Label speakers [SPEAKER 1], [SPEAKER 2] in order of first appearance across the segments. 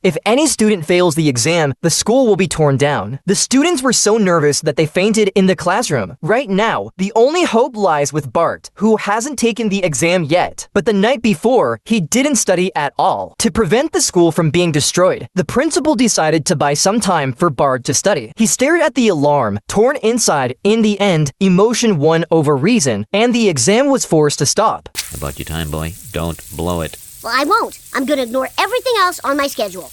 [SPEAKER 1] If any student fails the exam, the school will be torn down. The students were so nervous that they fainted in the classroom. Right now, the only hope lies with Bart, who hasn't taken the exam yet. But the night before, he didn't study at all. To prevent the school from being destroyed, the principal decided to buy some time for Bart to study. He stared at the alarm, torn inside. In the end, emotion won over reason, and the exam was forced to stop.
[SPEAKER 2] About your time, boy. Don't blow it.
[SPEAKER 3] Well, I won't. I'm gonna ignore everything else on my schedule.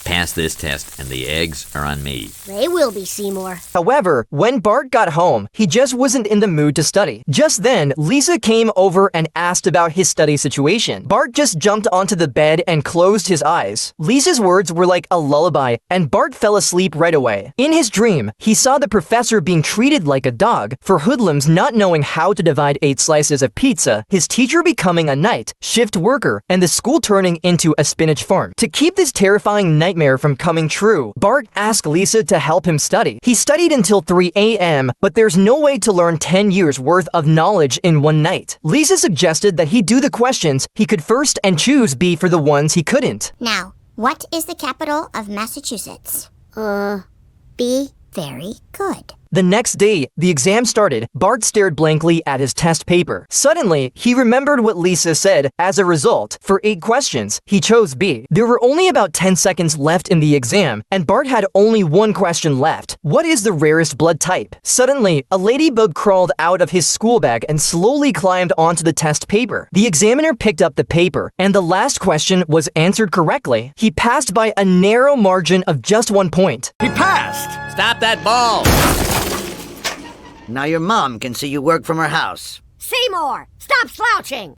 [SPEAKER 2] Pass this test, and the eggs are on me.
[SPEAKER 3] They will be, Seymour.
[SPEAKER 1] However, when Bart got home, he just wasn't in the mood to study. Just then, Lisa came over and asked about his study situation. Bart just jumped onto the bed and closed his eyes. Lisa's words were like a lullaby, and Bart fell asleep right away. In his dream, he saw the professor being treated like a dog for hoodlums not knowing how to divide 8 slices of pizza, his teacher becoming a night shift worker, and the school turning into a spinach farm. To keep this terrifying nightmare from coming true, Bart asked Lisa to help him study. He studied until 3 a.m., but there's no way to learn 10 years worth of knowledge in one night. Lisa suggested that he do the questions he could first and choose B for the ones he couldn't.
[SPEAKER 4] Now, what is the capital of Massachusetts? B. Very good.
[SPEAKER 1] The next day, the exam started. Bart stared blankly at his test paper. Suddenly, he remembered what Lisa said. As a result, for 8 questions, he chose B. There were only about 10 seconds left in the exam, and Bart had only 1 question left. What is the rarest blood type? Suddenly, a ladybug crawled out of his school bag and slowly climbed onto the test paper. The examiner picked up the paper, and the last question was answered correctly. He passed by a narrow margin of just 1 point.
[SPEAKER 5] He passed!
[SPEAKER 2] Stop that ball!
[SPEAKER 6] Now your mom can see you work from her house.
[SPEAKER 3] Seymour, stop slouching!